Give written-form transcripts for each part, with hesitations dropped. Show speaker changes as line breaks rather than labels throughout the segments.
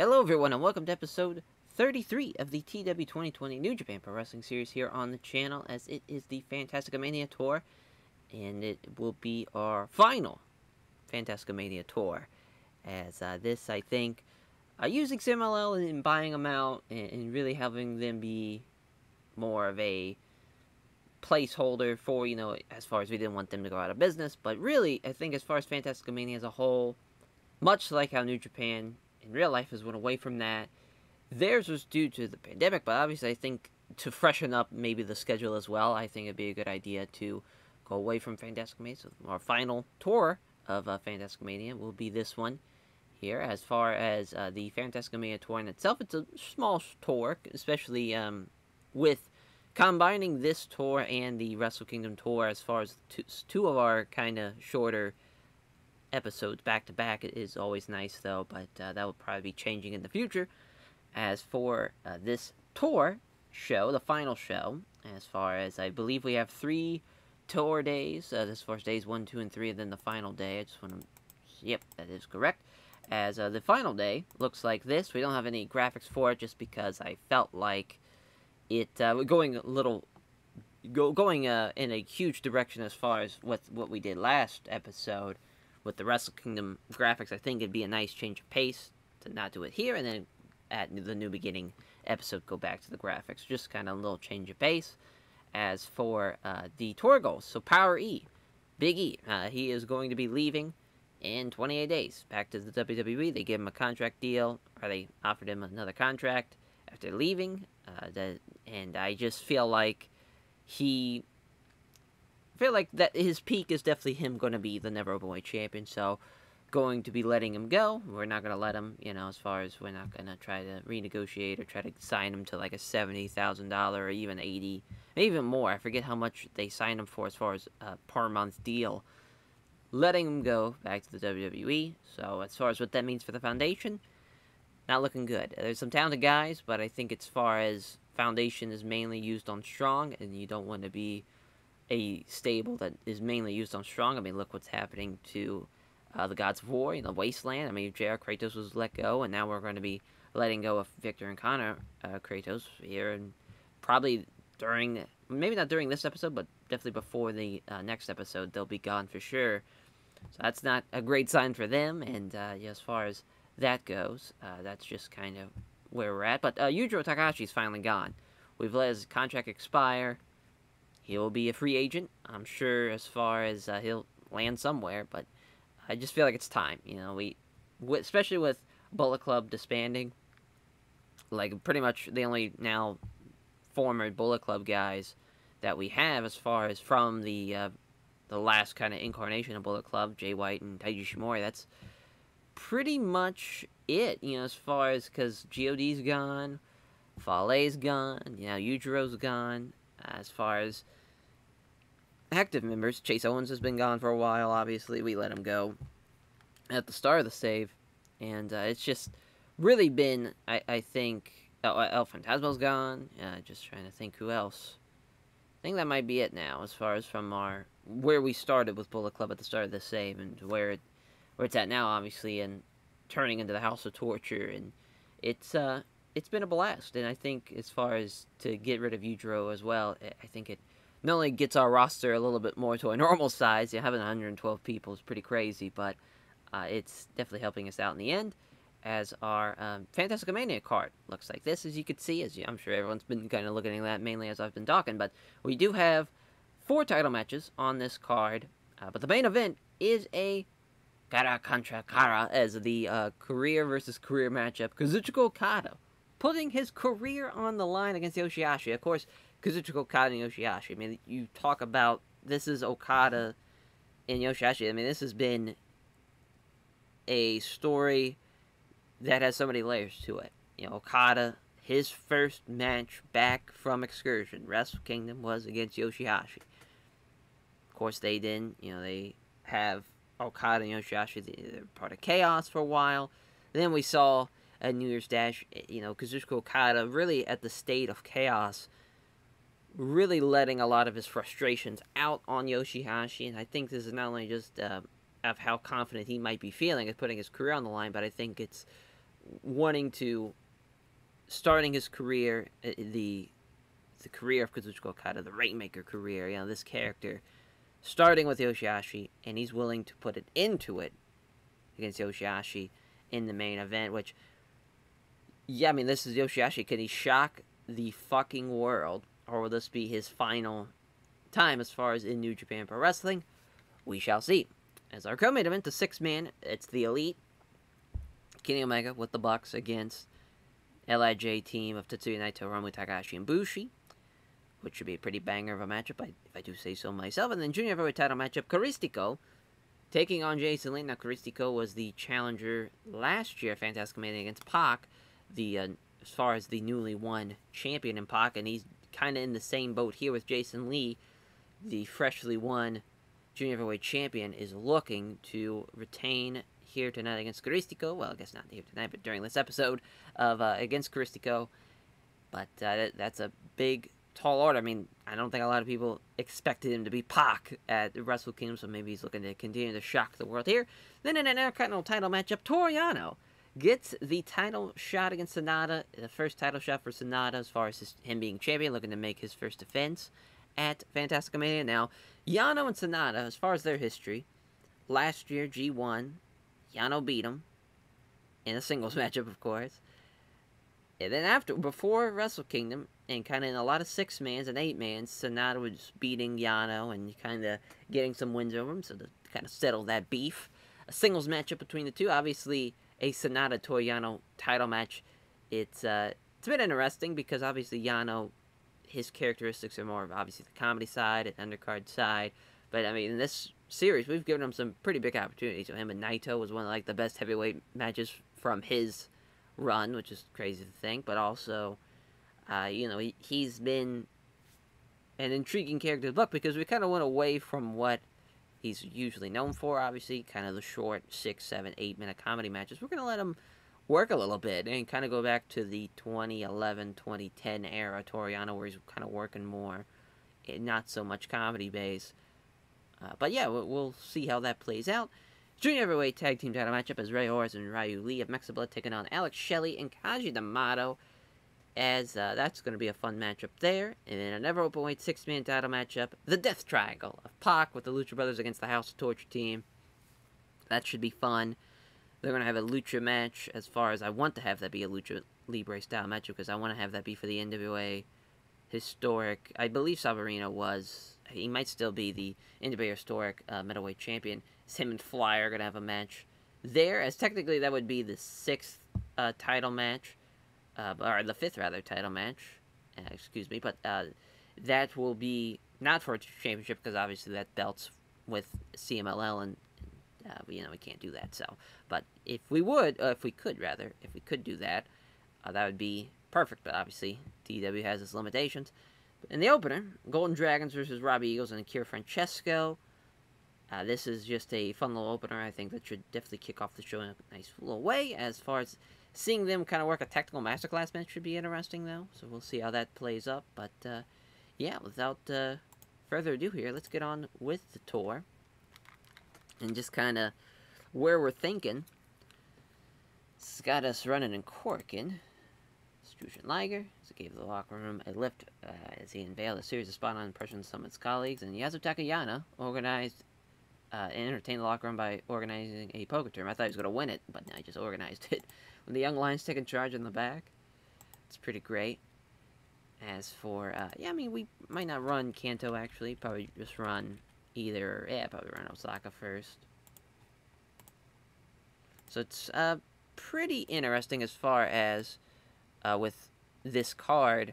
Hello everyone and welcome to episode 33 of the TEW 2020 New Japan Pro Wrestling Series here on the channel, as it is the Fantastica Mania Tour, and it will be our final Fantastica Mania Tour, as this, I think, using CMLL and buying them out and really having them be more of a placeholder for, as far as we didn't want them to go out of business, but really, I think as far as Fantastica Mania as a whole, much like how New Japan in real life has went away from that, theirs was due to the pandemic, but obviously I think to freshen up maybe the schedule as well, I think it'd be a good idea to go away from Fantastica Mania. So our final tour of Fantastica Mania will be this one here. As far as the Fantastica Mania tour in itself, it's a small tour, especially with combining this tour and the Wrestle Kingdom tour. As far as two of our kind of shorter episodes back to back, it is always nice though, but that will probably be changing in the future. As for this tour show, the final show, as far as I believe we have 3 tour days, as far as days 1, 2, and 3, and then the final day. I just want to, yep, that is correct. As the final day looks like this. We don't have any graphics for it just because I felt like it going a little going in a huge direction as far as what we did last episode with the Wrestle Kingdom graphics. I think it'd be a nice change of pace to not do it here, and then at the New Beginning episode go back to the graphics. Just kind of a little change of pace. As for the tour goals, so Power E, Big E, he is going to be leaving in 28 days back to the WWE. They gave him a contract deal, or they offered him another contract after leaving, and I just feel like that his peak is definitely him going to be the Never Openweight champion, so going to be letting him go. We're not going to let him, as far as we're not going to try to renegotiate or try to sign him to like a $70,000 or even 80, maybe even more. I forget how much they signed him for as far as a per month deal. Letting him go back to the WWE. So as far as what that means for the Foundation, not looking good. There's some talented guys, but I think as far as Foundation is mainly used on Strong, and you don't want to be a stable that is mainly used on Strong. I mean, look what's happening to the Gods of War, Wasteland. I mean, JR Kratos was let go, and now we're going to be letting go of Victor and Connor Kratos here, and probably maybe not during this episode, but definitely before the next episode, they'll be gone for sure. So that's not a great sign for them, and as far as that goes, that's just kind of where we're at. But Yujiro Takashi's finally gone. We've let his contract expire. He'll be a free agent, I'm sure, as far as he'll land somewhere, but I just feel like it's time. Especially with Bullet Club disbanding, like pretty much the only now former Bullet Club guys that we have, as far as from the last kind of incarnation of Bullet Club, Jay White and Taiji Shimori, that's pretty much it, as far as, because GOD's gone, Fale's gone, Yujiro's gone. As far as active members, Chase Owens has been gone for a while, obviously. We let him go at the start of the save. And it's just really been, I think, El Fantasma's gone. Just trying to think who else. I think that might be it now, as far as from where we started with Bullet Club at the start of the save, and where it's at now, obviously, and turning into the House of Torture. And it's been a blast, and I think as far as to get rid of Yujiro as well, I think it not only gets our roster a little bit more to a normal size. Having 112 people is pretty crazy, but it's definitely helping us out in the end, as our Fantastica Mania card looks like this, as you can see, I'm sure everyone's been kind of looking at that mainly as I've been talking, but we do have 4 title matches on this card, but the main event is a Kara contra Kara, as the career versus career matchup. Kazuchika Okada putting his career on the line against Yoshihashi. Of course, Kazuchika Okada and Yoshihashi. I mean, you talk about, this is Okada and Yoshihashi. I mean, this has been a story that has so many layers to it. Okada, his first match back from excursion, Wrestle Kingdom, was against Yoshihashi. Of course, they didn't. They have Okada and Yoshihashi, they're part of Chaos for a while. Then we saw at New Year's Dash, Kazuchika Okada really at the state of Chaos, really letting a lot of his frustrations out on Yoshihashi. And I think this is not only just of how confident he might be feeling at putting his career on the line, but I think it's wanting to starting his career, the career of Kazuchika Okada, the Rainmaker career. You know, this character starting with Yoshihashi, and he's willing to put it into it against Yoshihashi in the main event. Which, yeah, I mean, this is Yoshihashi. Can he shock the fucking world, or will this be his final time as far as in New Japan Pro Wrestling? We shall see. As our co-main event, the 6-man, it's the Elite, Kenny Omega with the Bucks against LIJ team of Tetsuya Naito, Hiromu, Takahashi, and Bushi, which should be a pretty banger of a matchup, if I do say so myself. And then Junior Heavyweight title matchup, Caristico taking on Jason Lee. Now, Caristico was the challenger last year, Fantastica Mania against Pac, as far as the newly won champion in Pac, and he's kind of in the same boat here with Jason Lee. The freshly won Junior Heavyweight champion is looking to retain here tonight against Caristico. Well, I guess not here tonight, but during this episode of against Caristico. But that's a big, tall order. I mean, I don't think a lot of people expected him to be Pac at Wrestle Kingdom, so maybe he's looking to continue to shock the world here. Then in an Intercontinental title matchup, Toriano gets the title shot against Sonata. The first title shot for Sonata as far as him being champion, looking to make his first defense at Fantastica Mania. Now, Yano and Sonata, as far as their history, last year, G1, Yano beat him in a singles matchup, of course. And then before Wrestle Kingdom, and kind of in a lot of 6-mans and 8-mans, Sonata was beating Yano and kind of getting some wins over him, so to kind of settle that beef. A singles matchup between the two, obviously a Sonata-Toriano title match. It's been interesting because obviously Yano, his characteristics are more of obviously the comedy side and undercard side. But I mean, in this series, we've given him some pretty big opportunities. So him and Naito was one of like the best heavyweight matches from his run, which is crazy to think. But also, you know, he's been an intriguing character to look because we kind of went away from what he's usually known for. Obviously, kind of the short 6, 7, 8-minute comedy matches. We're gonna let him work a little bit and kind of go back to the 2011, 2010 era Toriano, where he's kind of working more, not so much comedy base. But yeah, we'll see how that plays out. Junior Heavyweight Tag Team title matchup is Ray Horace and Ryu Lee of Mexiblood taking on Alex Shelley and Kaji D'Amato, as that's going to be a fun matchup there. And then another openweight 6-man title matchup, the Death Triangle of Pac with the Lucha Brothers against the House of Torture team. That should be fun. They're going to have a Lucha match, as far as I want to have that be a Lucha Libre style match, because I want to have that be for the NWA historic. I believe Savarino was, he might still be the NWA historic middleweight champion. It's him and Fly are going to have a match there, as technically that would be the 6th title match, or the 5th rather title match, excuse me, but that will be not for a championship, because obviously that belt's with CMLL, and you know, we can't do that. So, but if we could do that, that would be perfect. But obviously, TEW has its limitations. In the opener, Golden Dragons versus Robbie Eagles and Akira Francesco. This is just a fun little opener. I think that should definitely kick off the show in a nice little way. As far as seeing them kind of work a technical masterclass match should be interesting, though. So we'll see how that plays up. But yeah, without further ado here, let's get on with the tour. And just kind of where we're thinking. It's got us running and corking. Jushin Liger gave the locker room a lift as he unveiled a series of spot-on impressions of some of his colleagues. And Yasuo Takayama organized and entertained the locker room by organizing a poker tournament. I thought he was going to win it, but no, he just organized it. When the Young Lions taking charge in the back. It's pretty great. As for, yeah, I mean, we might not run Kanto, actually. Probably just run probably run Osaka first. So it's pretty interesting as far as with this card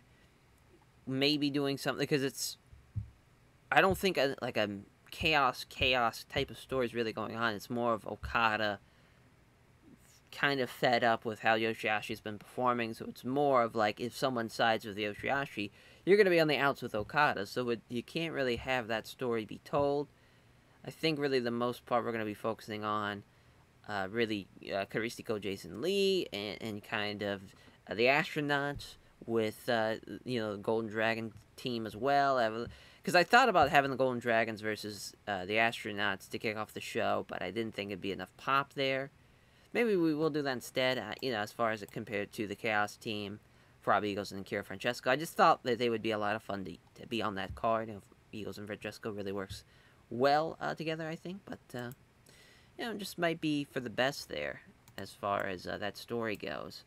maybe doing something, because it's, I don't think like a chaos type of story is really going on. It's more of Okada kind of fed up with how Yoshihashi's been performing, so it's more of like, if someone sides with Yoshihashi, you're going to be on the outs with Okada, so you can't really have that story be told. I think really the most part we're going to be focusing on Caristico, Jason Lee, and kind of the astronauts with, you know, the Golden Dragon team as well. Because I thought about having the Golden Dragons versus the astronauts to kick off the show, but I didn't think it'd be enough pop there. maybe we will do that instead. You know, as far as it compared to the Chaos team, Rob Eagles and Kira Francesco. I just thought that they would be a lot of fun to be on that card. You know, Eagles and Francesco really works well together, I think. But you know, just might be for the best there as far as that story goes.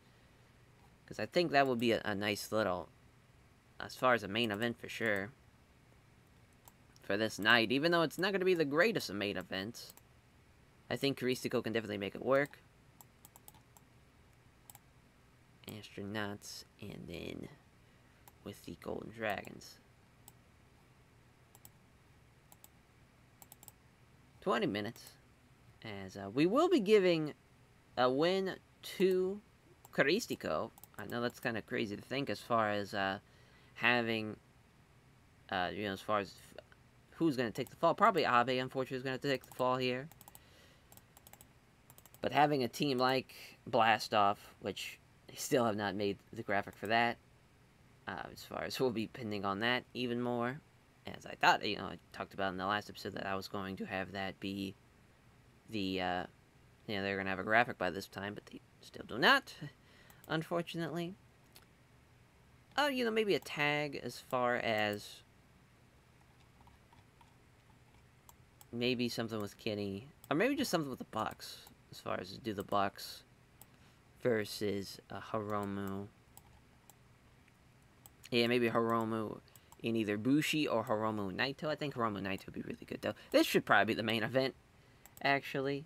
Because I think that would be a nice little, as far as a main event for sure, for this night. Even though it's not going to be the greatest of main events, I think Caristico can definitely make it work. Astronauts, and then with the Golden Dragons. 20 minutes. As we will be giving a win to Caristico. I know that's kind of crazy to think as far as having, you know, as far as who's going to take the fall. Probably Abe, unfortunately, is going to take the fall here. But having a team like Blastoff, which they still have not made the graphic for that, as far as we'll be pending on that even more. As I thought, you know, I talked about in the last episode that I was going to have that be the, you know, they're going to have a graphic by this time, but they still do not, unfortunately. Oh, you know, maybe a tag as far as maybe something with Kenny, or maybe just something with the Bucks, as far as do the Bucks versus Hiromo. Yeah, maybe Hiromo in either Bushi or Hiromo Naito. I think Hiromo Naito would be really good, though. This should probably be the main event, actually.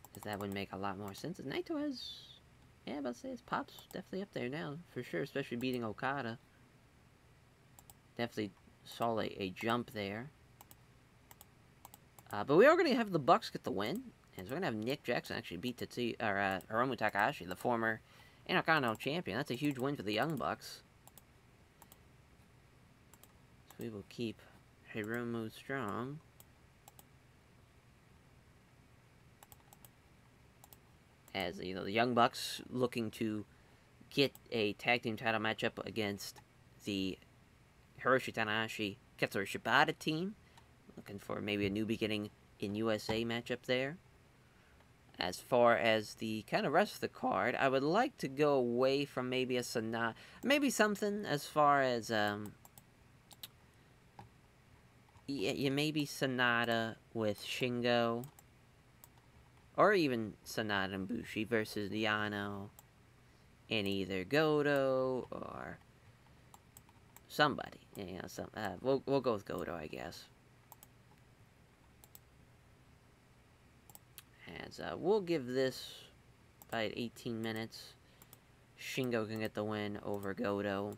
Because that would make a lot more sense. Naito has, yeah, about to say his pop's definitely up there now, for sure, especially beating Okada. Definitely saw a jump there. But we are going to have the Bucks get the win. And so we're going to have Nick Jackson actually beat Hiromu Takahashi, the former Intercontinental Champion. That's a huge win for the Young Bucks. So we will keep Hiromu strong. As, you know, the Young Bucks looking to get a tag team title matchup against the Hiroshi Tanahashi Katsura Shibata team. Looking for maybe a new beginning in USA matchup there. As far as the kind of rest of the card, I would like to go away from maybe a Sonata, maybe something as far as yeah, maybe Sonata with Shingo, or even Sonata and Bushi versus Yano, and either Goto or somebody. You know, we'll go with Goto, I guess. As we'll give this about 18 minutes. Shingo can get the win over Goto.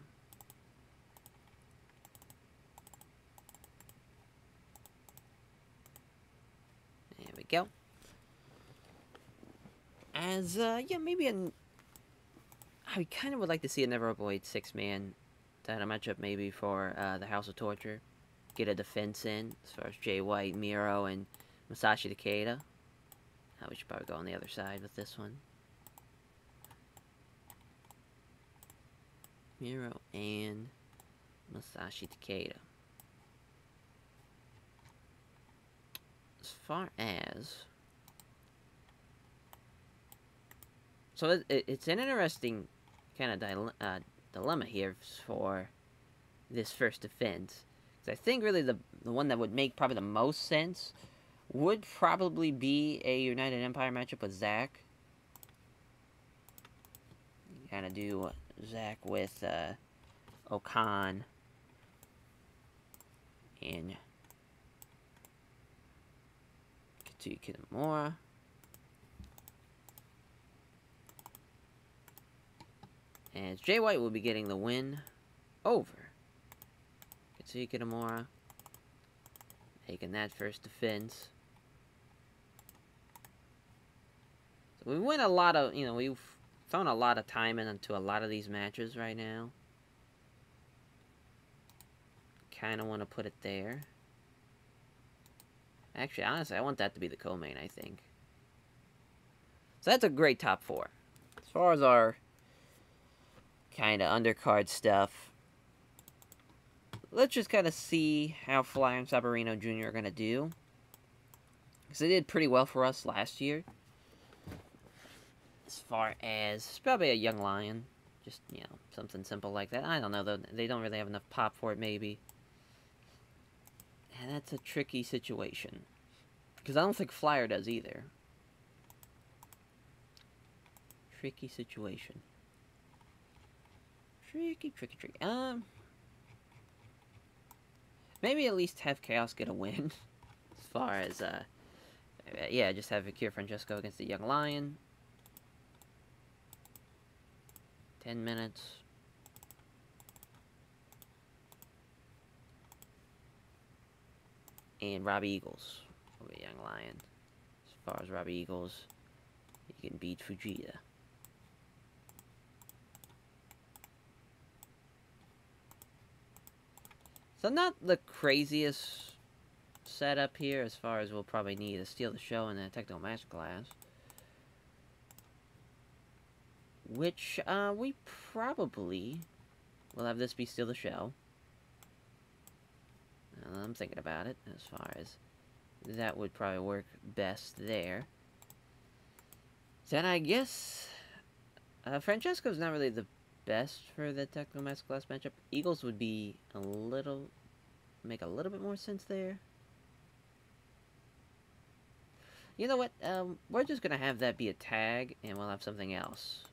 There we go. As, yeah, maybe I kind of would like to see a Never Avoid 6-man title matchup maybe for the House of Torture. Get a defense in as far as Jay White, Miro, and Masashi Takeda. We should probably go on the other side with this one. Miro and Masashi Takeda. As far as... So it's an interesting kind of dilemma here for this first defense. Because I think really the one that would make probably the most sense would probably be a United Empire matchup with Zack. You kind of do Zack with Okan and Katsuya Kitamura. As Jay White will be getting the win over Katsuya Kitamura, taking that first defense. So we win a lot of, you know, we've thrown a lot of time into a lot of these matches right now. Kind of want to put it there. Actually, honestly, I want that to be the co-main, I think. So that's a great top four. As far as our kind of undercard stuff, let's just kind of see how Fly and Sabarino Jr. are going to do. Because they did pretty well for us last year. As far as probably a young lion, just something simple like that. I don't know though. They don't really have enough pop for it, maybe. And that's a tricky situation because I don't think Flyer does either. Tricky situation. Tricky. Maybe at least have Chaos get a win. As far as yeah, just have Akira Francesco against the Young Lion. 10 minutes. And Robbie Eagles over Young Lion. As far as Robbie Eagles, he can beat Fujita. So not the craziest setup here as far as we'll probably need to steal the show in the Technical Masterclass. Which, we probably will have this be steal the show. I'm thinking about it as far as that would probably work best there. Then I guess Francesco's not really the best for the Technical Masterclass matchup. Eagles would be make a little bit more sense there. You know what? We're just gonna have that be a tag, and we'll have something else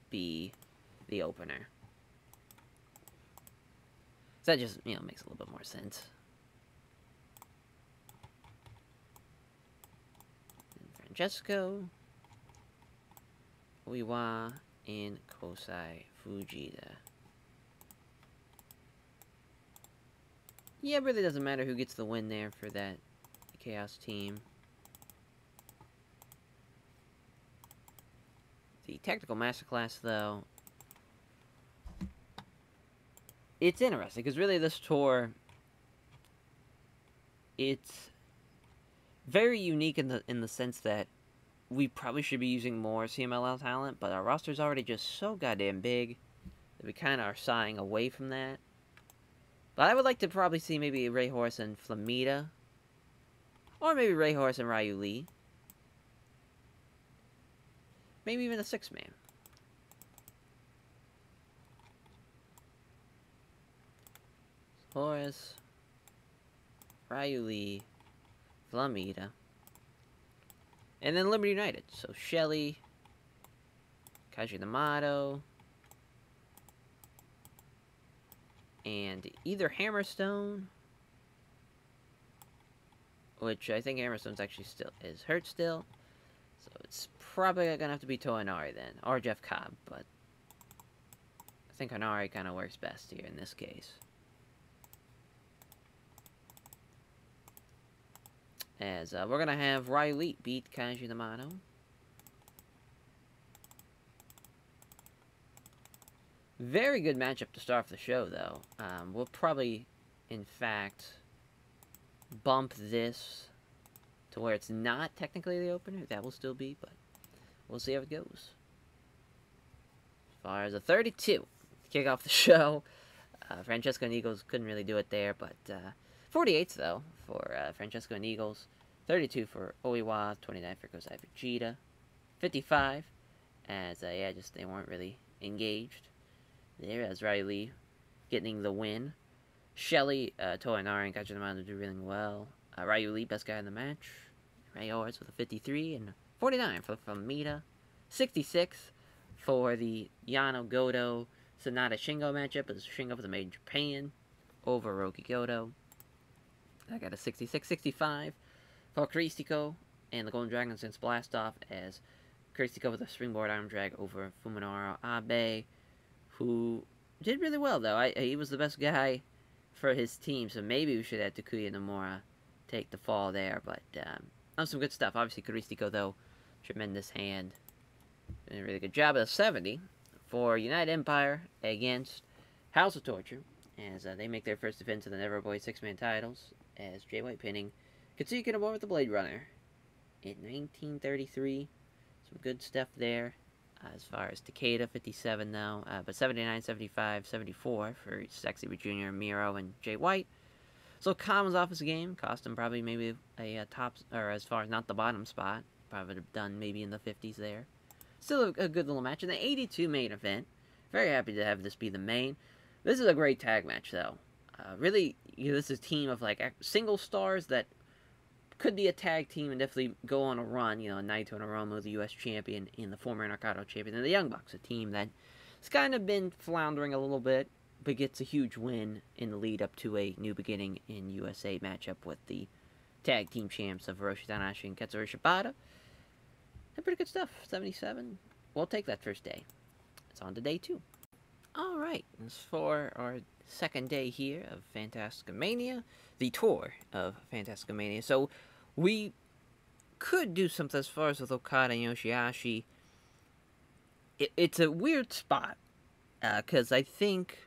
be the opener. So that just makes a little bit more sense. Francesco, Oiwa, and Kosai Fujita. Yeah, it really doesn't matter who gets the win there for that Chaos team. The Technical Masterclass, though, it's interesting, because really this tour, it's very unique in the sense that we probably should be using more CMLL talent, but our roster's already just so goddamn big that we kind of are shying away from that. But I would like to probably see maybe Ray Horse and Flamita, or maybe Ray Horse and Ryu Lee. Maybe even a 6-man. Horus, Ryu Lee, Flamita, and then Liberty United. So Shelly, Kaji Namato, and either Hammerstone, which I think Hammerstone's actually is hurt still. So it's probably gonna have to be Toinari then, or Jeff Cobb, but I think Hanari kind of works best here in this case. As we're gonna have Ryu Lee beat Kaji Namato. Very good matchup to start off the show, though. We'll probably, in fact, bump this to where it's not technically the opener. That will still be, but we'll see how it goes. As far as a 32 to kick off the show, Francesco and Eagles couldn't really do it there, but 48s, though, for Francesco and Eagles. 32 for Oiwa, 29 for Kosai Fujita. 55, as, yeah, just they weren't really engaged there, as Ryu Lee getting the win. Shelly, Toinari, and Kajinamano do really well. Ryu Lee, best guy in the match. Ray Horse with a 53, and 49 for Flamita. 66 for the Yano Goto Sonata Shingo matchup, as Shingo was made in Japan over Roki Goto. I got a 66. 65 for Caristico and the Golden Dragons against Blastoff, as Caristico with a springboard arm drag over Fuminara Abe, who did really well, though. He was the best guy for his team, so maybe we should have Takuya Nomura take the fall there, but some good stuff. Obviously, Caristico, though, tremendous hand. Doing a really good job. Of 70 for United Empire against House of Torture, as they make their first defense of the Never Boy 6-man titles, as Jay White pinning Katsuki Nomura with the Blade Runner in 1933. Some good stuff there. As far as Takeda, 57 now, but 79, 75, 74 for Sexy Jr., Miro, and Jay White. So Khan was off his game, cost him probably maybe a top, or as far as not the bottom spot, probably would have done maybe in the 50s there. still a good little match. In the 82 main event, very happy to have this be the main. This is a great tag match, though. Really, this is a team of like single stars that could be a tag team and definitely go on a run. Naito and Hiromo, the U.S. champion, and the former Intercontinental champion, and the Young Bucks, a team that has kind of been floundering a little bit, but gets a huge win in the lead up to a new beginning in USA matchup with the tag team champs of Hiroshi Tanahashi and Katsuyori Shibata. And pretty good stuff. 77. We'll take that first day. It's on to day 2. Alright, as for our second day here of Fantastica Mania, the tour of Fantastica Mania. So, we could do something as far as with Okada and Yoshihashi. It's a weird spot, because I think,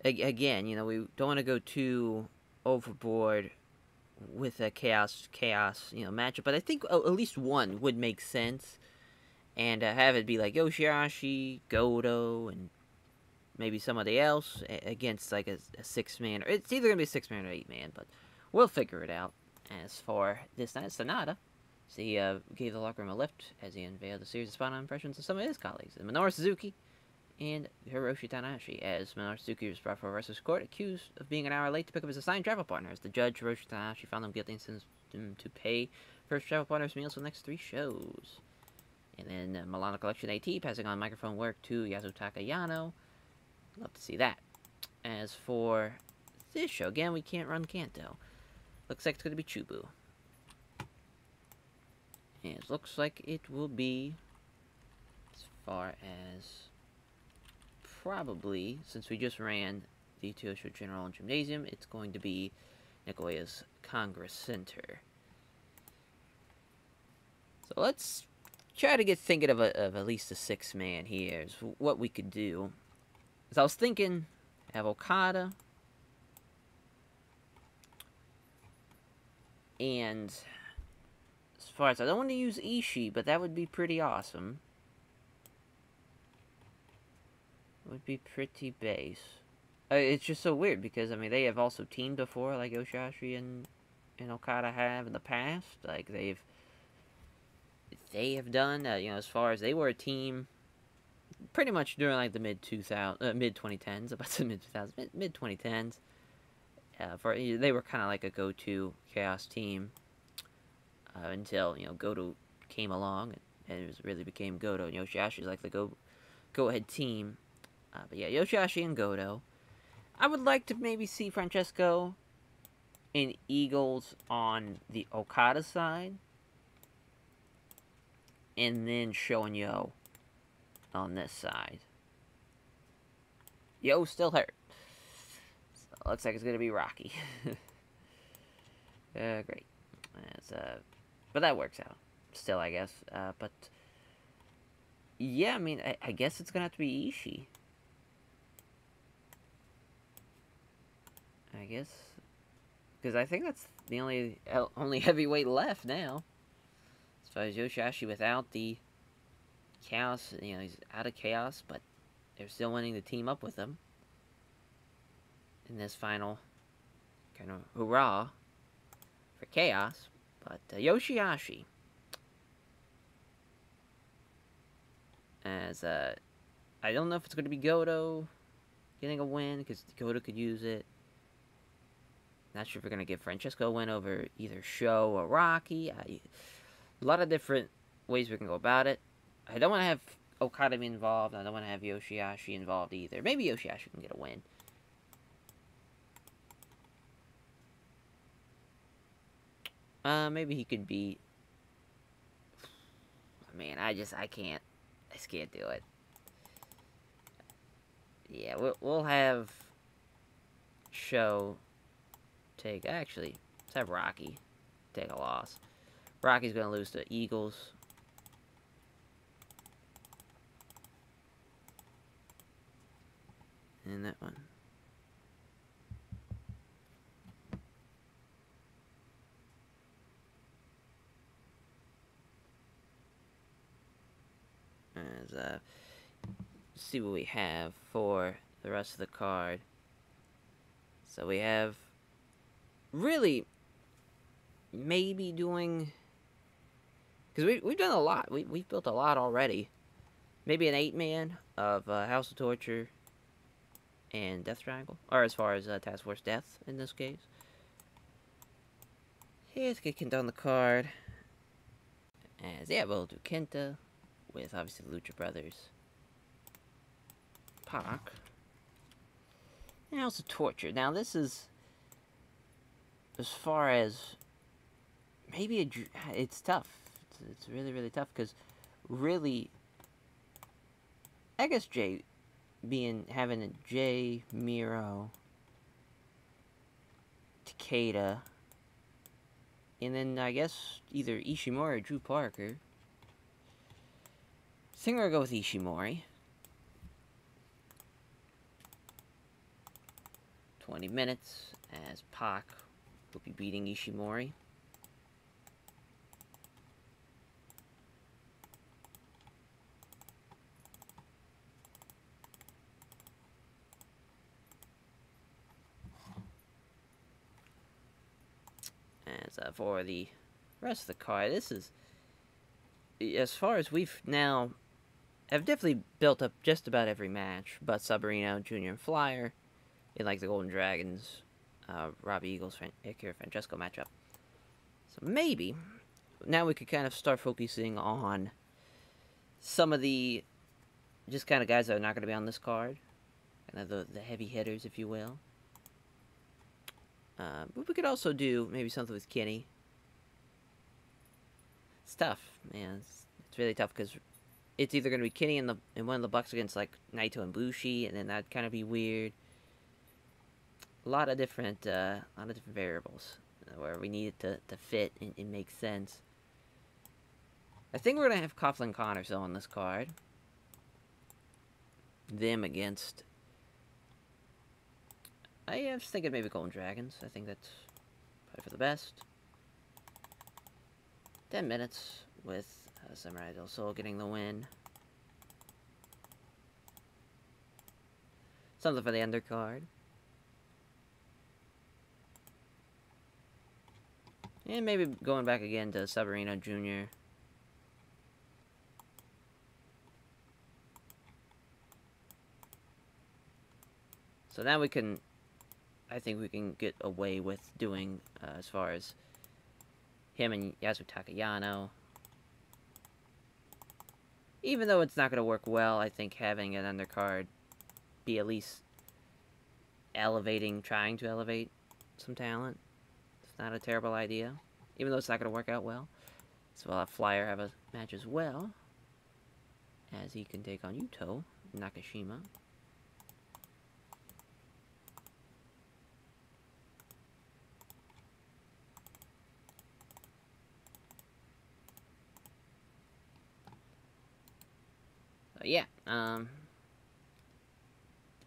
again, we don't want to go too overboard with a chaos, matchup, but I think at least one would make sense, and have it be like Yoshihashi, Goto, and maybe somebody else against like a 6-man. It's either gonna be a 6-man or 8-man, but we'll figure it out. As for this night, Sonata, he gave the locker room a lift as he unveiled a series of spot-on impressions of some of his colleagues, Minoru Suzuki and Hiroshi Tanahashi, as Minoru Suzuki was brought for a wrestler's court, accused of being an hour late to pick up his assigned travel partner, as the judge, Hiroshi Tanahashi, found him guilty and sentenced him to pay for his travel partner's meals for the next 3 shows. And then Milano Collection AT passing on microphone work to Yasutaka Yano. Love to see that. As for this show, again, we can't run Kanto. Looks like it's going to be Chubu. And it looks like it will be, as far as probably, since we just ran the Tokyo General Gymnasium, it's going to be Nagoya's Congress Center. So let's try to get thinking of at least a 6-man here, is what we could do. As I was thinking, have Okada, and as far as, I don't want to use Ishii, but that would be pretty awesome. It would be pretty base. It's just so weird, because, I mean, they have also teamed before, like Yoshihashi and Okada have in the past. Like, they have done, as far as they were a team pretty much during like the mid 2010s, about the mid 2000s, mid 2010s. They were kind of like a go-to chaos team until Goto came along, and it really became Goto. And Yoshihashi's like the go-ahead team. But yeah, Yoshihashi and Goto. I would like to maybe see Francesco and Eagles on the Okada side, and then Sho and Yo on this side. Yo still hurt. So looks like it's gonna be Rocky. Great. But that works out. Still, I guess. But yeah, I mean, I guess it's gonna have to be Ishii. I guess, because I think that's the only heavyweight left now. As far as Yoshihashi without the chaos, he's out of chaos, but they're still wanting to team up with him in this final kind of hurrah for chaos. But Yoshihashi, as I don't know if it's going to be Goto getting a win, because Goto could use it. Not sure if we're going to give Francesco a win over either Sho or Rocky. A lot of different ways we can go about it. I don't want to have Okada be involved. I don't want to have Yoshihashi involved either. Maybe Yoshihashi can get a win. Maybe he could beat... Man, I just can't do it. Yeah, we'll have Sho take... Actually, let's have Rocky take a loss. Rocky's going to lose to Eagles. And that one. As, see what we have for the rest of the card. So we have really maybe doing, because we've done a lot. We've built a lot already. maybe an 8-man of House of Torture and Death Triangle. Or as far as Task Force Death in this case. Yeah, let's get Kenta on the card. As, yeah, we'll do Kenta with obviously the Lucha Brothers. Pac. And House of Torture. Now, this is, as far as, maybe it's tough. It's really, really tough, because really, I guess having a Jay, Miro, Takeda, and then I guess either Ishimori or Drew Parker. I think we're gonna go with Ishimori. 20 minutes as Pac will be beating Ishimori. As for the rest of the card, this is, as far as we've now, have definitely built up just about every match, but Sabarino, Jr. and Flyer, in like the Golden Dragons, Robbie Eagles, Akira Francesco matchup. So maybe, now we could kind of start focusing on some of the, just kind of guys that are not going to be on this card. Kind of the heavy hitters, if you will. But we could also do maybe something with Kenny. It's tough, man. It's really tough because it's either going to be Kenny in one of the Bucks against like Naito and Bushi, and then that'd kind of be weird. A lot of different variables where we need it to fit and make sense. I think we're gonna have Coughlin Connors though on this card. Them against. I was thinking maybe Golden Dragons. I think that's probably for the best. 10 minutes with Samurai del Sol getting the win. Something for the undercard. And maybe going back again to Sabarino Jr. So now we can, I think we can get away with doing, as far as him and Yasutaka Yano. Even though it's not going to work well, I think having an undercard be at least trying to elevate some talent. It's not a terrible idea, even though it's not going to work out well. So we'll have Flyer have a match as well, as he can take on Uto Nakashima. Yeah,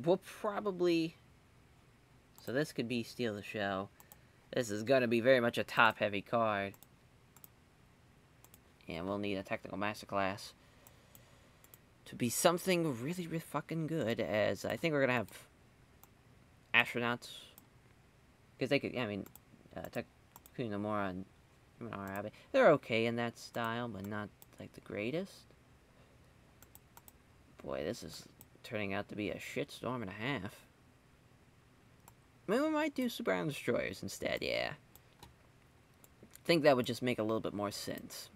we'll probably, so this could be Steal the Show. This is going to be very much a top-heavy card. And we'll need a technical masterclass to be something really, really fucking good, as I think we're going to have astronauts. Because they could, I mean, Takumi Nomura and Arabe, they're okay in that style, but not, like, the greatest. Boy, this is turning out to be a shitstorm and a half. Maybe we might do Super Iron Destroyers instead, yeah. I think that would just make a little bit more sense.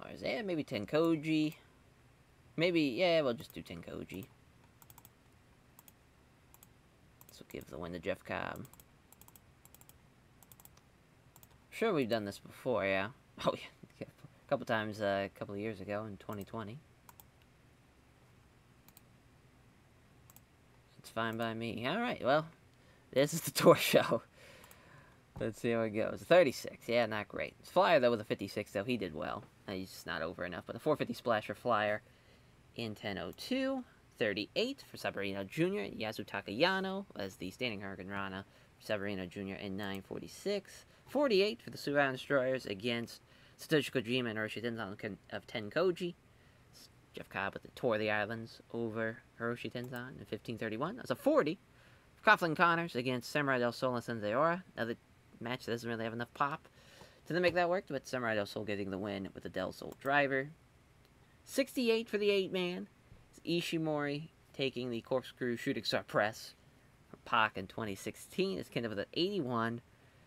Or is that maybe Tenkoji? Maybe, yeah, we'll just do Tenkoji. This will give the win to Jeff Cobb. Sure, we've done this before, yeah. Oh, yeah. A couple times, a couple of years ago in 2020. It's fine by me. Alright, well, this is the tour show. Let's see how it goes. 36, yeah, not great. Flyer, though, with a 56, though, he did well. He's just not over enough. But a 450 splash for Flyer in 10:02. 38 for Sabarino Jr. Yasutaka Yano as the standing Hurricane Rana for Sabarino Jr. in 9:46. 48 for the Suran Destroyers against Satoshi Kojima and Hiroshi Tenzan of Tenkoji. Jeff Cobb with the Tour of the Islands over Hiroshi Tenzan in 15:31. That's a 40 for Coughlin Connors against Samurai del Sol and Sensei Ora. Another match that doesn't really have enough pop. Didn't make that work, but Samurai Del Sol getting the win with the Del Sol driver. 68 for the 8-man. Ishimori taking the corkscrew shooting star press from Pac in 2016. It's Kenta with an 81.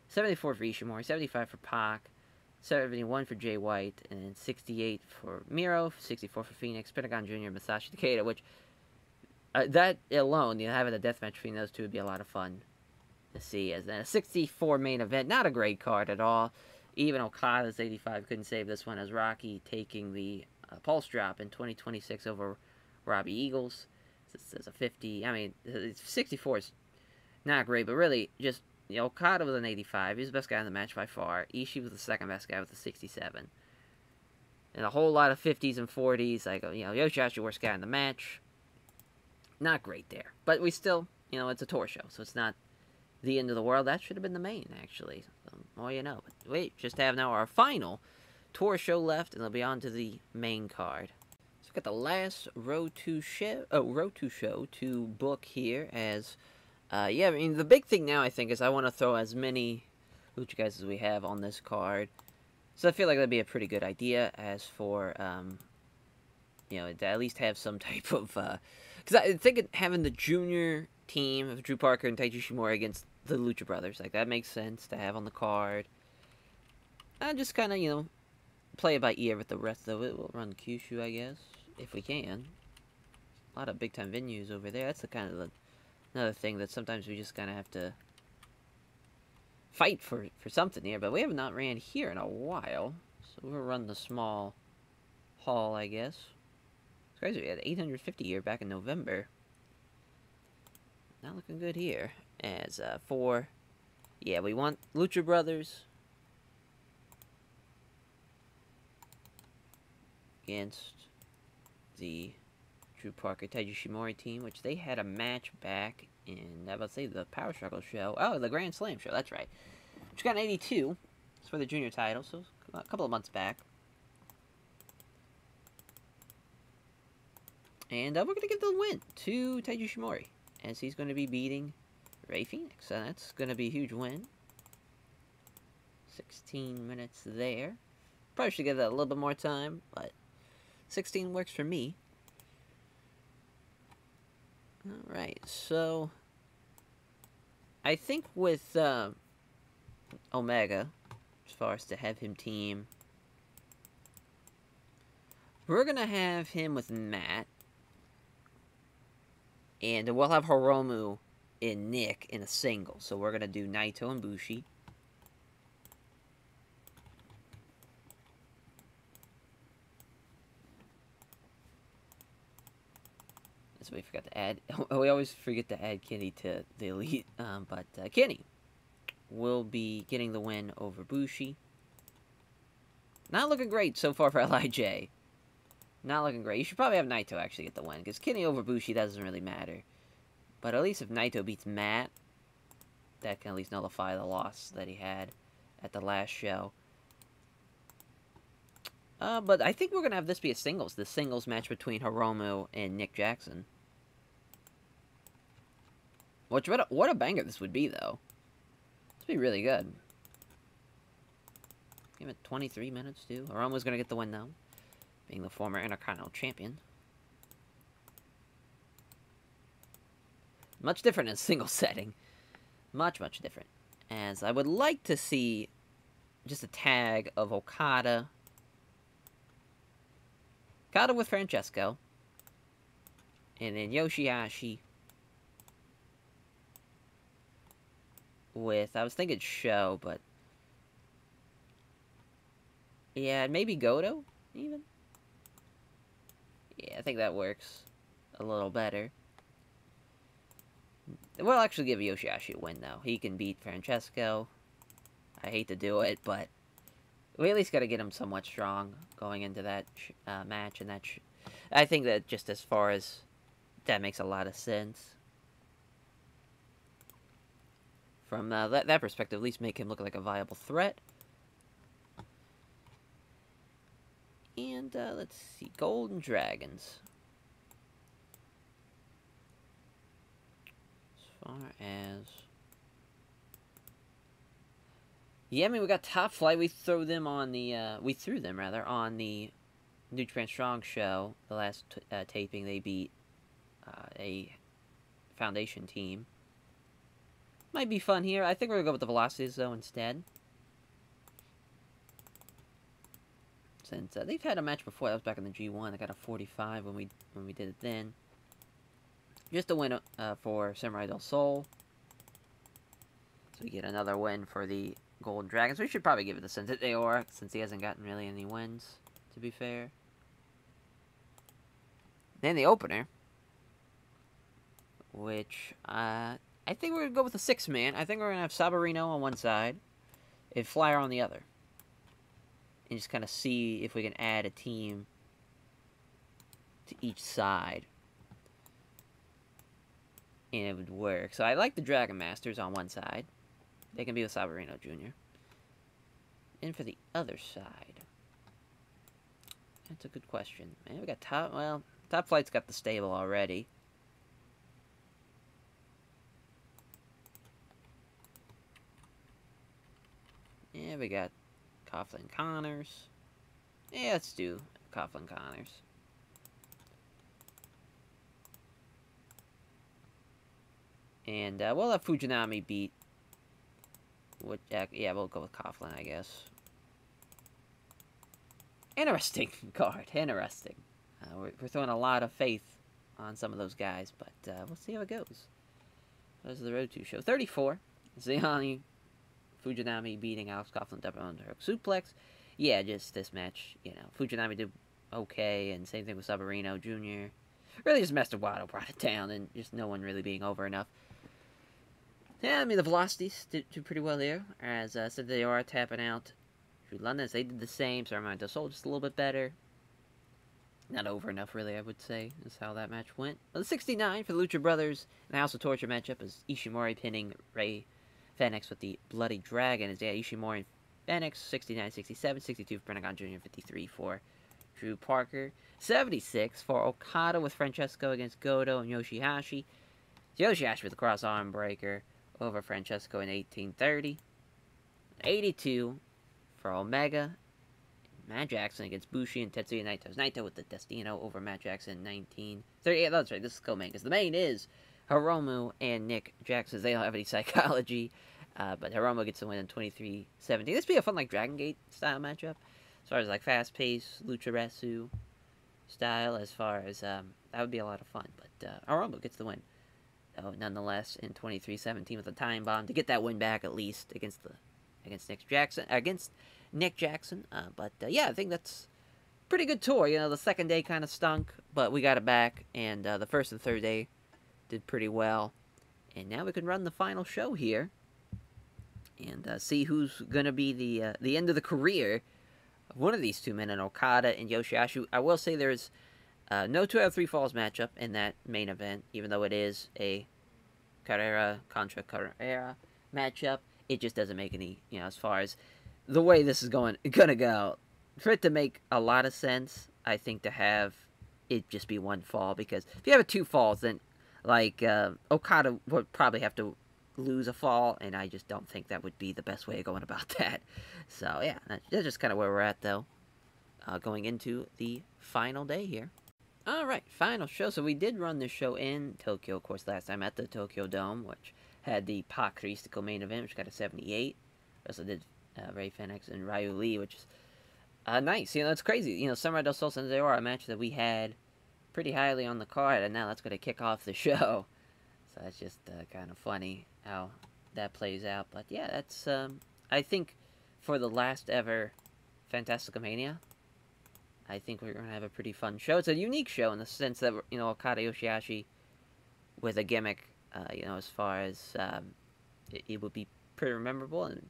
74 for Ishimori, 75 for Pac, 71 for Jay White, and 68 for Miro, 64 for Phoenix, Pentagon Jr., Masashi Takeda, which, that alone, having a deathmatch between those two would be a lot of fun to see. As then a 64 main event, not a great card at all. Even Okada's 85 couldn't save this one, as Rocky taking the pulse drop in 2026 over Robbie Eagles. This is a 50. I mean, 64 is not great, but really just, Okada was an 85. He was the best guy in the match by far. Ishii was the second best guy with a 67. And a whole lot of 50s and 40s. Like, Yoshihashi, worst guy in the match. Not great there. But we still, it's a tour show, so it's not the end of the world. That should have been the main, actually. So, more you know. But wait, just have now our final tour show left, and it'll be on to the main card. So we've got the last Road to show to book here as... yeah, I mean, the big thing now, I think, is I want to throw as many Lucha guys as we have on this card. So I feel like that'd be a pretty good idea. As for, to at least have some type of, because I think having the junior team of Drew Parker and Taiji Ishimori against the Lucha Brothers, like, that makes sense to have on the card. Just kind of, play it by ear with the rest of it. We'll run Kyushu, I guess, if we can. A lot of big-time venues over there. That's the kind of another thing that sometimes we just kind of have to fight for something here. But we have not ran here in a while. So we'll run the small hall, I guess. It's crazy. We had 850 here back in November. Not looking good here. As for... Yeah, we want Lucha Brothers against the Drew Parker, Taiji Ishimori team, which they had a match back in, I would say, the Power Struggle show. Oh, the Grand Slam show, that's right. Which got an 82. It's for the junior title, so a couple of months back. And we're going to give the win to Taiji Ishimori, as he's going to be beating Rey Fenix. And that's going to be a huge win. 16 minutes there. Probably should give that a little bit more time, but 16 works for me. Alright, so I think with Omega, as far as to have him team, we're going to have him with Matt, and we'll have Hiromu and Nick in a single. So we're going to do Naito and Bushi. We forgot to add. We always forget to add Kenny to the Elite. But Kenny will be getting the win over Bushi. Not looking great so far for LIJ. Not looking great. You should probably have Naito actually get the win, because Kenny over Bushi doesn't really matter. But at least if Naito beats Matt, that can at least nullify the loss that he had at the last show. But I think we're going to have this be a singles. The singles match between Hiromu and Nick Jackson. Which, what a banger this would be, though. This would be really good. Give it 23 minutes, too. Hiromu's going to get the win, though. Being the former Intercontinental Champion. Much different in a single setting. Much, much different. As I would like to see just a tag of Okada. Okada with Francesco. And then Yoshihashi with, I was thinking Sho, but yeah, maybe Goto, even. Yeah, I think that works a little better. We'll actually give Yoshihashi a win, though. He can beat Francesco. I hate to do it, but we at least got to get him somewhat strong going into that match. And I think that just as far as that makes a lot of sense. From that perspective, at least make him look like a viable threat. And let's see, Golden Dragons. As far as Yeah, I mean, we got Top Flight. We threw them on the, we threw them, rather, on the New Japan Strong show. The last taping, they beat a Foundation team. Might be fun here. I think we're going to go with the Velocities, though, instead. Since they've had a match before. That was back in the G1. I got a 45 when we did it then. Just a win for Samurai del Sol. So we get another win for the Golden Dragons. We should probably give it to Sensei Deora, since he hasn't gotten really any wins, to be fair. Then the opener, which I think we're going to go with a 6-man. I think we're going to have Sabarino on one side and Flyer on the other. And just kind of see if we can add a team to each side. And it would work. So I like the Dragon Masters on one side. They can be with Sabarino Jr. And for the other side, that's a good question. Man, we got Top Flight's got the stable already. Yeah, we got Coughlin Connors. Yeah, let's do Coughlin Connors. And we'll have Fujinami beat. Yeah, we'll go with Coughlin, I guess. Interesting card. Interesting. We're throwing a lot of faith on some of those guys, but we'll see how it goes. Those are the Road to show. 34. Ziani Fujinami beating Alex Coughlin double under suplex. Yeah, just this match. You know, Fujinami did okay, and same thing with Sabarino Jr. Really just Master Wato brought it down, and just no one really being over enough. Yeah, I mean, the Velocities did pretty well there, as said they are tapping out Drew London. They did the same, so Samurai del Sol just a little bit better. Not over enough, really, I would say, is how that match went. Well, the 69 for the Lucha Brothers in the House of Torture matchup is Ishimori pinning Ray Fenix with the Bloody Dragon. Is Ishimori and Fenix, 69, 67, 62 for Pentagon Jr., 53 for Drew Parker, 76 for Okada with Francesco against Goto and Yoshihashi. Yoshihashi with the cross arm breaker over Francesco in 1830. 82 for Omega. Matt Jackson against Bushi and Tetsuya Naito. Naito with the Destino over Matt Jackson in 1930. Yeah, that's right. This is co-main, because the main is Hiromo and Nick Jackson. They don't have any psychology, but Hiromo gets the win in 23-17. This would be a fun, like, Dragon Gate style matchup. As far as, like, fast-paced, Lucha Resu style, as far as, that would be a lot of fun. But Hiromo gets the win. Nonetheless, in 23-17 with a time bomb to get that win back at least against Nick Jackson. But yeah, I think that's a pretty good tour. You know, the second day kind of stunk, but we got it back, and the first and third day did pretty well. And now we can run the final show here and see who's gonna be the end of the career of one of these two men, in Okada and Yoshihashi. I will say there's no 2 out of 3 falls matchup in that main event, even though it is a Carrera contra Carrera matchup. It just doesn't make any, you know, as far as the way this is gonna go. For it to make a lot of sense, I think to have it just be one fall, because if you have 2 falls, then, like, Okada would probably have to lose a fall, and I just don't think that would be the best way of going about that. So, yeah, that's just kind of where we're at, though, going into the final day here. Alright, final show. So we did run this show in Tokyo, of course, last time at the Tokyo Dome, which had the Pac Caristico main event, which got a 78. We also did Ray Fenix and Ryu Lee, which is nice. You know, it's crazy. You know, Samurai del Sol and Zero, a match that we had pretty highly on the card, and now that's going to kick off the show. So that's just kind of funny how that plays out. But yeah, that's, I think, for the last ever Fantastica Mania, I think we're going to have a pretty fun show. It's a unique show in the sense that, you know, Okada Yoshihashi with a gimmick, you know, as far as it would be pretty memorable. And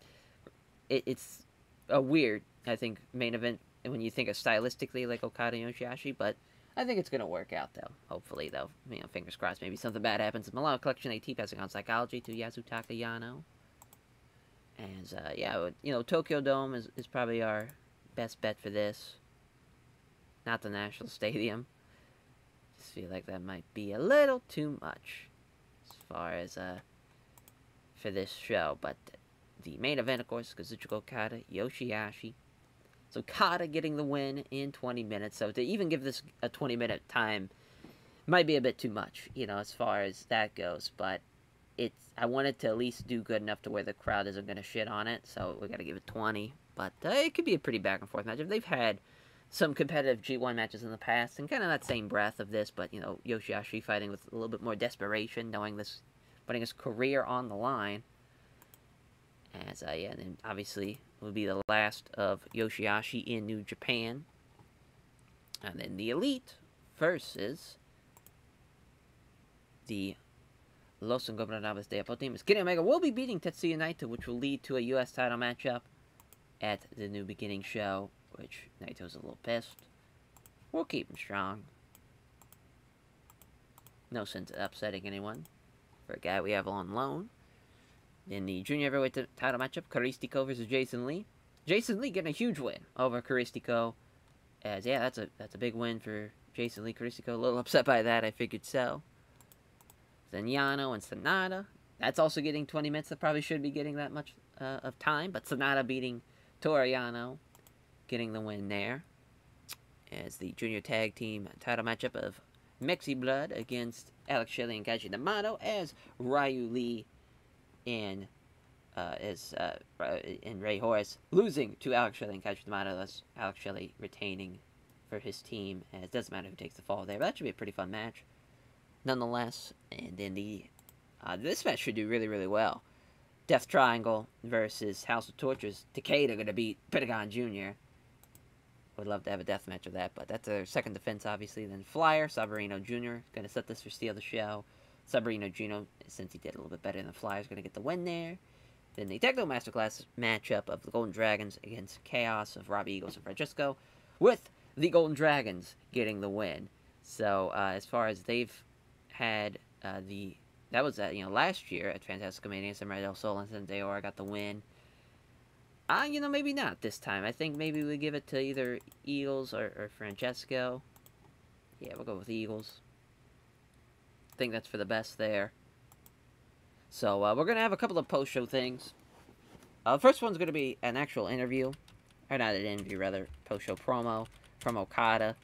it's a weird, I think, main event when you think of stylistically like Okada and Yoshihashi, but I think it's going to work out, though. Hopefully, though. You know, fingers crossed, maybe something bad happens. Milano Collection AT passing on Psychology to Yasutaka Yano. And, yeah, you know, Tokyo Dome is probably our best bet for this. Not the National Stadium. Just feel like that might be a little too much as far as for this show. But the main event, of course, Kazuchika Okada, Yoshihashi. So Okada getting the win in 20 minutes. So to even give this a 20-minute time might be a bit too much, as far as that goes. But I wanted to at least do good enough to where the crowd isn't going to shit on it. So we got to give it 20. But it could be a pretty back and forth match. They've had some competitive G1 matches in the past, and kind of that same breath of this, but, Yoshihashi fighting with a little bit more desperation, knowing this, putting his career on the line. As and then obviously will be the last of Yoshihashi in New Japan. And then the Elite versus the Los Ingobernables de Apotimas. Kenny Omega will be beating Tetsuya Naito, which will lead to a U.S. title matchup at the New Beginning show, which Naito's a little pissed. We'll keep him strong. No sense of upsetting anyone for a guy we have on loan. In the junior heavyweight title matchup, Caristico versus Jason Lee. Jason Lee getting a huge win over Caristico. As, yeah, that's a big win for Jason Lee. Caristico a little upset by that, I figured so. Then Yano and Sonata. That's also getting 20 minutes. That probably should be getting that much of time. But Sonata beating Toriano, getting the win there. As the junior tag team title matchup of Mexi Blood against Alex Shelley and Kaiji Yamato. As Ryu Lee and Ray Horace losing to Alex Shelley and Kaiji Yamato. Thus Alex Shelley retaining for his team. And it doesn't matter who takes the fall there. But that should be a pretty fun match, nonetheless. And then this match should do really, really well. Death Triangle versus House of Tortures. Takeda going to beat Pentagon Jr. Would love to have a death match of that, but that's their second defense, obviously. Then Flyer, Sabarino Jr. going to set this for Steal the Show. Sabarino Jr., since he did a little bit better than the Flyer, is going to get the win there. Then the Techno Masterclass matchup of the Golden Dragons against Chaos of Robbie Eagles and Francesco, with the Golden Dragons getting the win. So, as far as they've had that was last year at Fantastica Mania, Samurai del Sol and Sendeora got the win. Maybe not this time. I think maybe we give it to either Eagles or Francesco. Yeah, we'll go with Eagles. I think that's for the best there. So, we're going to have a couple of post-show things. The first one's going to be an actual interview. Or not an interview, rather. Post-show promo from Okada.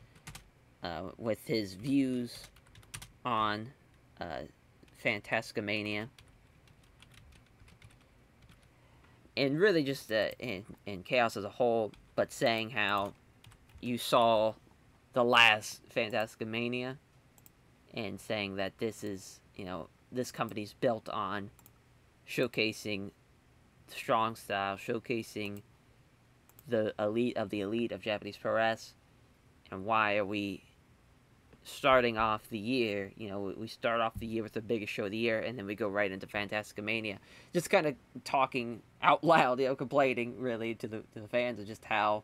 With his views on Fantastica Mania. And really just in Chaos as a whole, but saying how you saw the last Fantastica Mania, and saying that this is, this company's built on showcasing strong style, showcasing the elite of Japanese pro wrestling, and why are we starting off the year, we start off the year with the biggest show of the year, and then we go right into Fantastica Mania. Just kind of talking out loud, complaining, really, to the fans of just how,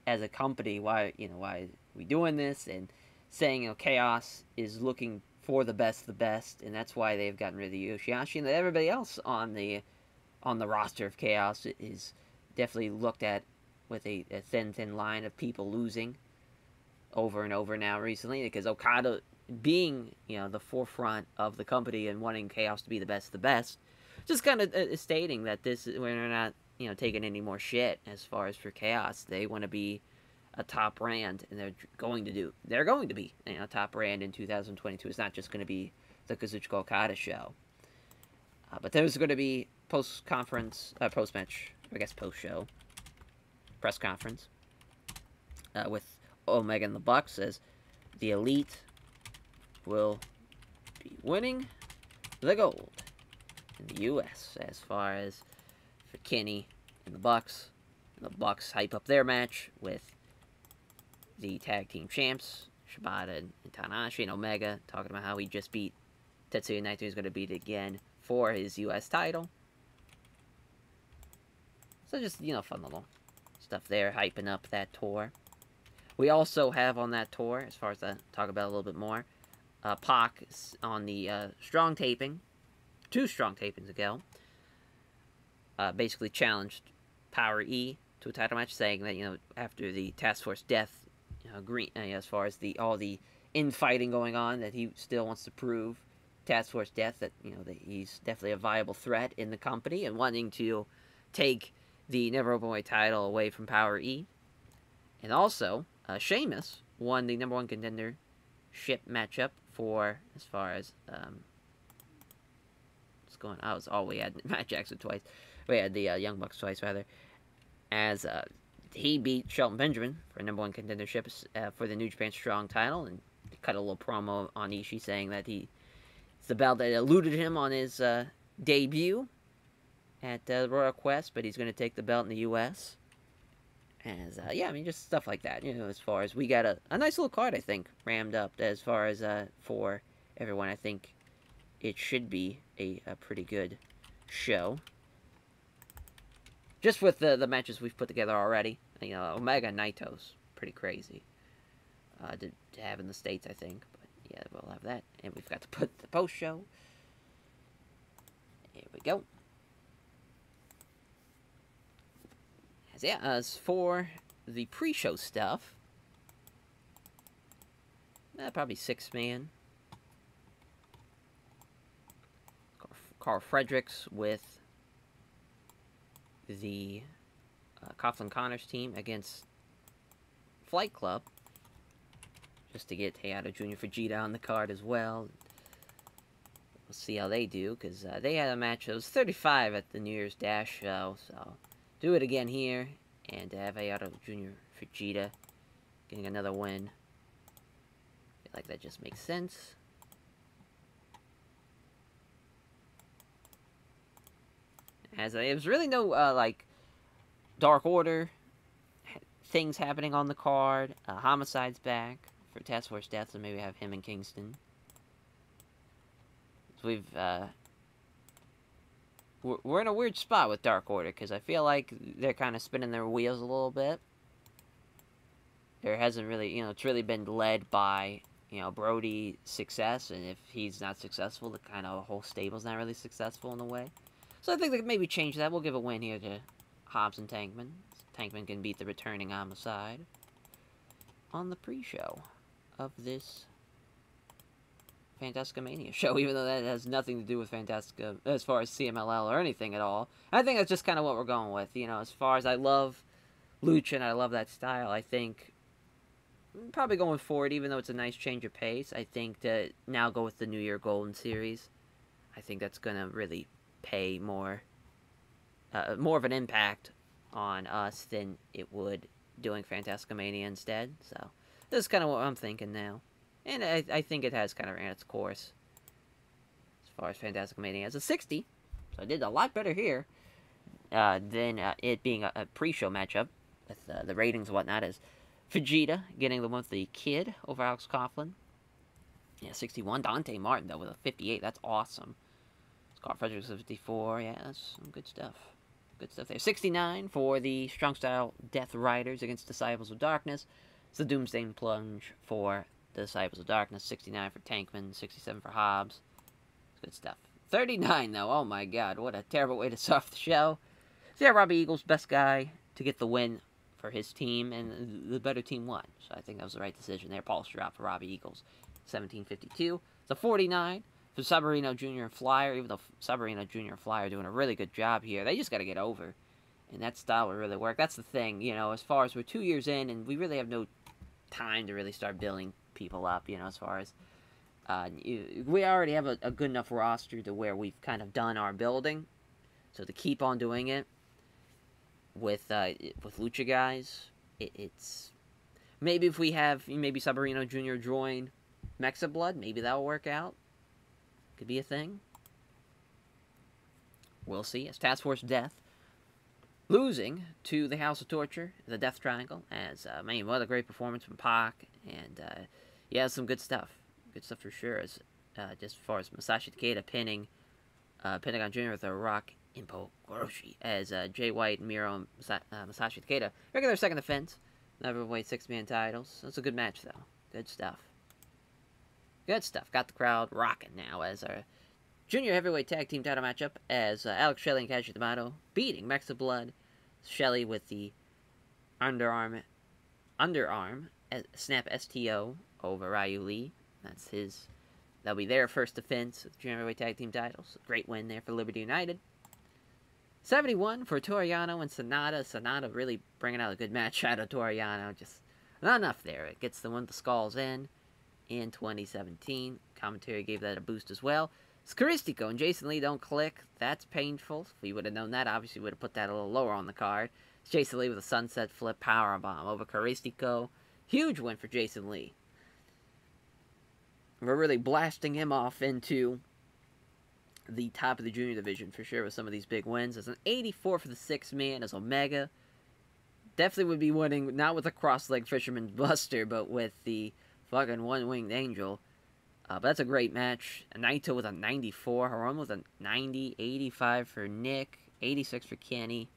as a company, why are we doing this, and saying, Chaos is looking for the best, and that's why they've gotten rid of Yoshihashi, and that everybody else on the roster of Chaos is definitely looked at with a thin line of people losing over and over now recently, because Okada being, the forefront of the company and wanting Chaos to be the best, just kind of stating that we're not, taking any more shit as far as for Chaos. They want to be a top brand, and they're going to be a top brand in 2022. It's not just going to be the Kazuchika Okada show. But there's going to be post-match, I guess post-show, press conference, with Omega and the Bucks, as the Elite will be winning the gold in the U.S. As far as for Kenny and the Bucks hype up their match with the tag team champs, Shibata and Tanahashi, and Omega talking about how he just beat Tetsuya Naito. He's going to beat it again for his U.S. title. So just, fun little stuff there, hyping up that tour. We also have on that tour, as far as I talk about a little bit more, Pac on the Strong taping, 2 Strong tapings ago, basically challenged Power E to a title match, saying that, after the Task Force death, as far as all the infighting going on, that he still wants to prove Task Force Death that, that he's definitely a viable threat in the company and wanting to take the Never Openweight title away from Power E. And also, Sheamus won the number one contendership matchup for, as far as, what's going on? We had Matt Jackson twice. We had the Young Bucks twice, rather. As he beat Shelton Benjamin for number one contendership for the New Japan Strong title, and cut a little promo on Ishii saying that it's the belt that eluded him on his debut at Royal Quest, but he's going to take the belt in the U.S. As, yeah, I mean, just stuff like that, as far as we got a nice little card, I think, rammed up as far as for everyone. I think it should be a pretty good show. Just with the matches we've put together already. Omega Naito's pretty crazy to have in the States, I think. But, yeah, we'll have that. And we've got to put the post-show. Here we go. As for the pre-show stuff, probably 6-man. Carl Fredericks with the Coughlin Connors team against Flight Club, just to get Hayato Jr. Fujita on the card as well. We'll see how they do, because they had a match that was 35 at the New Year's Dash show, so do it again here, and have Hayato Jr. Fujita getting another win. I feel like that just makes sense. As it was really no, like, Dark Order things happening on the card. Homicide's back for Task Force Death, so maybe have him in Kingston. So we're in a weird spot with Dark Order, because I feel like they're kind of spinning their wheels a little bit. There hasn't really, it's really been led by, Brody's success, and if he's not successful, the kind of whole stable's not really successful in a way. So I think they could maybe change that. We'll give a win here to Hobbs and Tankman. Tankman can beat the returning Homicide on the pre-show of this Fantastica Mania show, even though that has nothing to do with Fantastica as far as CMLL or anything at all. I think that's just kind of what we're going with. As far as I love Lucha and I love that style, I think probably going forward, even though it's a nice change of pace, I think to now go with the New Year Golden Series, I think that's going to really pay more of an impact on us than it would doing Fantastica Mania instead. So this is kind of what I'm thinking now. And I think it has kind of ran its course as far as Fantastica Mania as a 60. So I did a lot better here than it being a pre-show matchup with the ratings and whatnot, as Fujita getting the one with the Kid over Alex Coughlin. Yeah, 61. Dante Martin, though, with a 58. That's awesome. Carl Fredericks with 54. Yeah, that's some good stuff. Good stuff there. 69 for the Strong Style Death Riders against Disciples of Darkness. It's the Doomsday Plunge for the Disciples of Darkness. 69 for Tankman. 67 for Hobbs. It's good stuff. 39, though. Oh, my God. What a terrible way to start off the show. So, yeah, Robbie Eagles, best guy to get the win for his team, and the better team won. So, I think that was the right decision there. Paul Strap for Robbie Eagles. 1752. It's a 49 for Sabarino Jr. and Flyer, even though Sabarino Jr. and Flyer are doing a really good job here. They just got to get over. And that style will really work. That's the thing, as far as we're 2 years in, and we really have no time to really start building people up, as far as we already have a good enough roster to where we've kind of done our building. So to keep on doing it with Lucha guys, it's maybe if we have Sabarino Jr. join Mexa Blood, maybe that'll work out. Could be a thing. We'll see. As Task Force Death losing to the House of Torture, the Death Triangle, as what a great performance from Pac, and yeah, some good stuff. Good stuff for sure. As just as far as Masashi Takeda pinning Pentagon Jr. with a Rock Impo Goroshi, as Jay White, Miro, and Masashi Takeda regular second defense, neverweight 6-man titles. That's a good match though. Good stuff. Good stuff. Got the crowd rocking now as our junior heavyweight tag team title matchup, as Alex Shelley and Kaji Tomato beating Mexa Blood. Shelley with the underarm snap STO over Ryu Lee. That's his That'll be their first defense of the Junior Heavyweight Tag Team titles. Great win there for Liberty United. 71 for Toriano and Sonata. Sonata really bringing out a good match out of Toriano. Just not enough there. It gets the one with the skulls in 2017. Commentary gave that a boost as well. Scaristico and Jason Lee don't click. That's painful. If we would have known that, obviously we would have put that a little lower on the card. It's Jason Lee with a sunset flip powerbomb over Scaristico. Huge win for Jason Lee. We're really blasting him off into the top of the junior division for sure with some of these big wins. As an 84 for the 6-man as Omega. Definitely would be winning, not with a cross-leg Fisherman Buster, but with the fucking one-winged angel. But that's a great match. Naito with a 94. Hiromo with a 90. 85 for Nick. 86 for Kenny.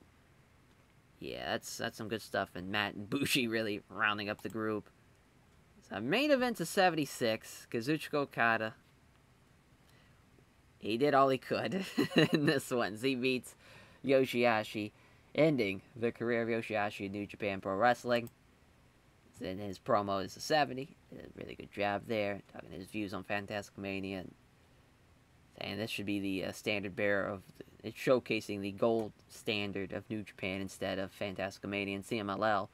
Yeah, that's some good stuff. And Matt and Bushi really rounding up the group. So main event's a 76. Kazuchika Okada. He did all he could in this one. He beats Yoshihashi, ending the career of Yoshihashi in New Japan Pro Wrestling. And his promo is a 70. Did a really good job there. Talking his views on Fantastica Mania. And this should be the standard bearer of... It's showcasing the gold standard of New Japan instead of Fantastica Mania and CMLL.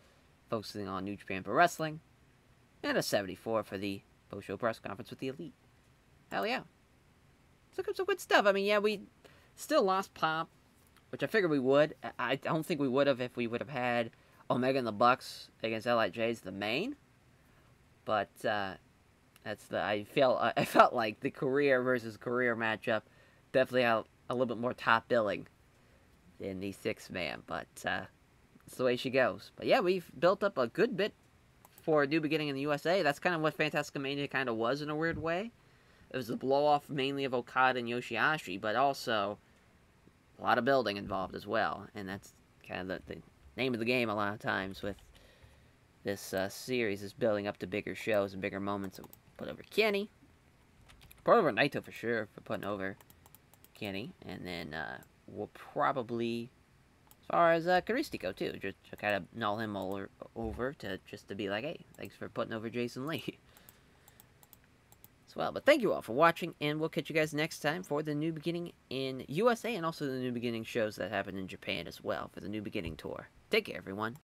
Focusing on New Japan Pro Wrestling. And a 74 for the post-show press conference with the Elite. Hell yeah. Some good stuff. I mean, yeah, we still lost Pop, which I figured we would. I don't think we would have if we would have had Omega and the Bucks against LIJ as the main. But that's the I felt like the career versus career matchup definitely had a little bit more top billing than the 6-man. But it's the way she goes. But yeah, we've built up a good bit for a new beginning in the USA. That's kind of what Fantastica Mania kind of was in a weird way. It was a blow-off mainly of Okada and Yoshihashi, but also a lot of building involved as well. And that's kind of the name of the game a lot of times with this series is building up to bigger shows and bigger moments. Put over Kenny. Put over Naito for sure for putting over Kenny. And then we'll probably, as far as Scaristico too, just to kind of null him over to just to be like, hey, thanks for putting over Jason Lee. Well, but thank you all for watching, and we'll catch you guys next time for the New Beginning in USA and also the New Beginning shows that happen in Japan as well for the New Beginning tour. Take care, everyone.